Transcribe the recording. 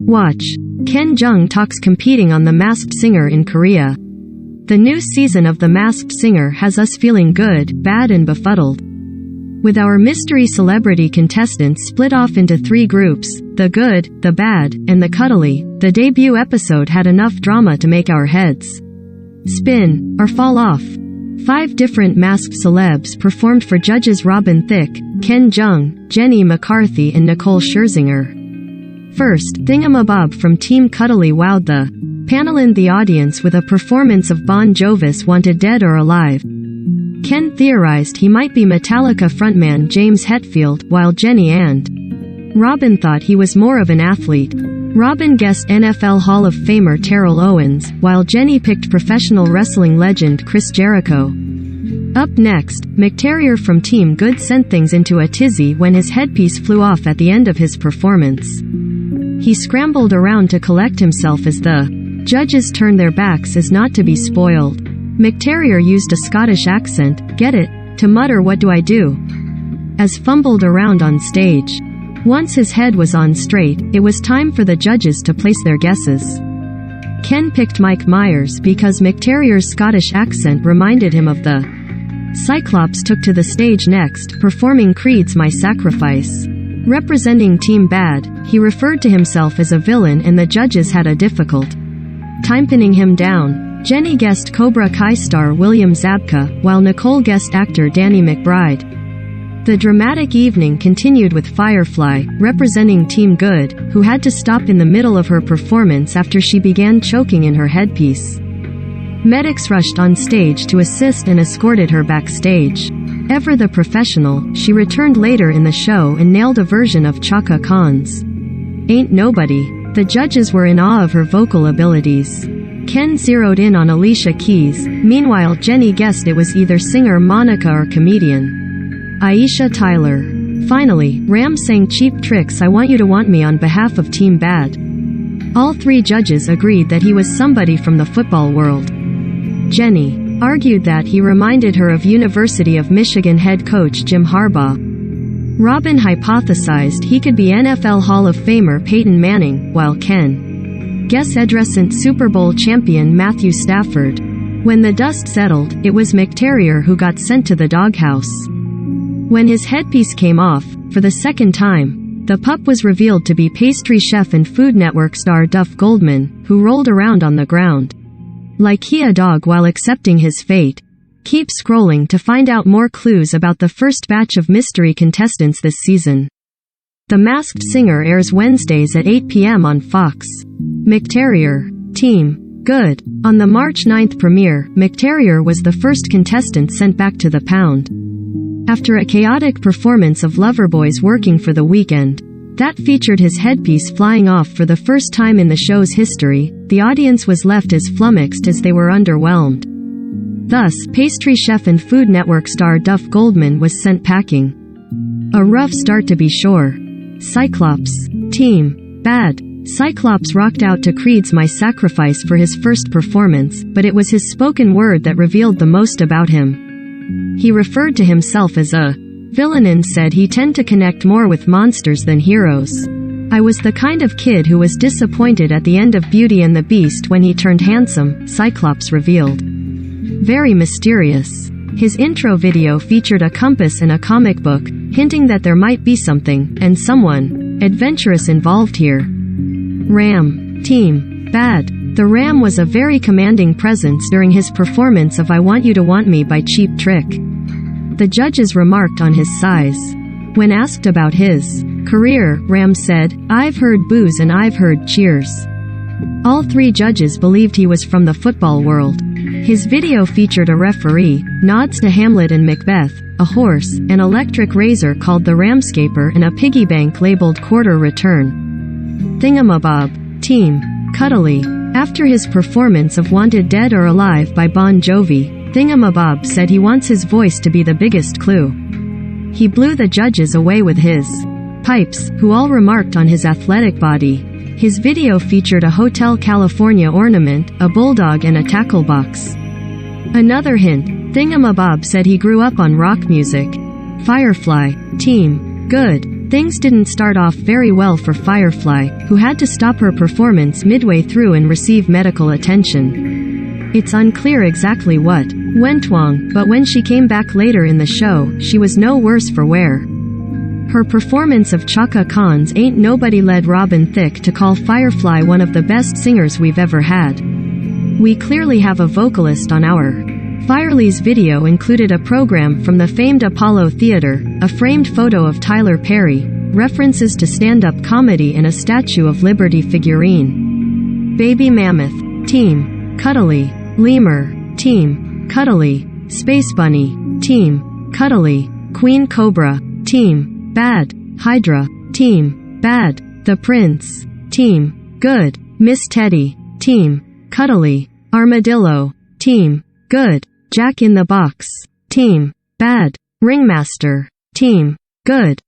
Watch. Ken Jeong talks competing on The Masked Singer in Korea. The new season of The Masked Singer has us feeling good, bad and befuddled. With our mystery celebrity contestants split off into 3 groups, the good, the bad, and the cuddly, the debut episode had enough drama to make our heads spin, or fall off. 5 different masked celebs performed for judges Robin Thicke, Ken Jeong, Jenny McCarthy and Nicole Scherzinger. First, Thingamabob from Team Cuddly wowed the panel and the audience with a performance of Bon Jovi's Wanted Dead or Alive. Ken theorized he might be Metallica frontman James Hetfield, while Jenny and Robin thought he was more of an athlete. Robin guessed NFL Hall of Famer Terrell Owens, while Jenny picked professional wrestling legend Chris Jericho. Up next, McTerrier from Team Good sent things into a tizzy when his headpiece flew off at the end of his performance. He scrambled around to collect himself as the judges turned their backs as not to be spoiled. McTerrier used a Scottish accent, get it, to mutter "what do I do?" as fumbled around on stage. Once his head was on straight, it was time for the judges to place their guesses. Ken picked Mike Myers because McTerrier's Scottish accent reminded him of the Cyclops took to the stage next, performing Creed's My Sacrifice. Representing Team Bad, he referred to himself as a villain and the judges had a difficult time pinning him down. Jenny guessed Cobra Kai star William Zabka, while Nicole guessed actor Danny McBride. The dramatic evening continued with Firefly, representing Team Good, who had to stop in the middle of her performance after she began choking in her headpiece. Medics rushed on stage to assist and escorted her backstage. Ever the professional, she returned later in the show and nailed a version of Chaka Khan's Ain't Nobody. The judges were in awe of her vocal abilities. Ken zeroed in on Alicia Keys, meanwhile Jenny guessed it was either singer Monica or comedian Aisha Tyler. Finally, Ram sang Cheap Trick's I Want You to Want Me on behalf of Team Bad. All 3 judges agreed that he was somebody from the football world. Jenny argued that he reminded her of University of Michigan head coach Jim Harbaugh. Robin hypothesized he could be NFL Hall of Famer Peyton Manning, while Ken guessed adjacent Super Bowl champion Matthew Stafford. When the dust settled, it was McTerrier who got sent to the doghouse. When his headpiece came off, for the second time, the pup was revealed to be pastry chef and Food Network star Duff Goldman, who rolled around on the ground like a dog while accepting his fate. Keep scrolling to find out more clues about the first batch of mystery contestants this season. The Masked Singer airs Wednesdays at 8 p.m. on Fox. McTerrier, Team Good. On the March 9th premiere, McTerrier was the first contestant sent back to the pound. After a chaotic performance of Loverboys Working for the Weekend, that featured his headpiece flying off for the first time in the show's history, the audience was left as flummoxed as they were underwhelmed. Thus, pastry chef and Food Network star Duff Goldman was sent packing. A rough start to be sure. Cyclops, Team Bad. Cyclops rocked out to Creed's My Sacrifice for his first performance, but it was his spoken word that revealed the most about him. He referred to himself as a villain and said he tended to connect more with monsters than heroes. I was the kind of kid who was disappointed at the end of Beauty and the Beast when he turned handsome, Cyclops revealed. Very mysterious. His intro video featured a compass and a comic book, hinting that there might be something, and someone, adventurous involved here. Ram, Team Bad. The Ram was a very commanding presence during his performance of I Want You to Want Me by Cheap Trick. The judges remarked on his size. When asked about his career, Ram said, "I've heard boos and I've heard cheers." All 3 judges believed he was from the football world. His video featured a referee, nods to Hamlet and Macbeth, a horse, an electric razor called the Ramscaper and a piggy bank labeled Quarter Return. Thingamabob, Team Cuddly. After his performance of Wanted Dead or Alive by Bon Jovi, Thingamabob said he wants his voice to be the biggest clue. He blew the judges away with his pipes, who all remarked on his athletic body. His video featured a Hotel California ornament, a bulldog and a tackle box. Another hint, Thingamabob said he grew up on rock music. Firefly, Team Good. Things didn't start off very well for Firefly, who had to stop her performance midway through and receive medical attention. It's unclear exactly what went wrong, but when she came back later in the show, she was no worse for wear. Her performance of Chaka Khan's Ain't Nobody led Robin Thicke to call Firefly one of the best singers we've ever had. We clearly have a vocalist on our. Firely's video included a program from the famed Apollo Theater, a framed photo of Tyler Perry, references to stand-up comedy and a Statue of Liberty figurine. Baby Mammoth, Team. Cuddly. Lemur, Team. Cuddly. Space Bunny, Team. Cuddly. Queen Cobra, Team. Bad. Hydra, Team. Bad. The Prince, Team. Good. Miss Teddy, Team. Cuddly. Armadillo, Team. Good. Jack in the Box, Team. Bad. Ringmaster, Team. Good.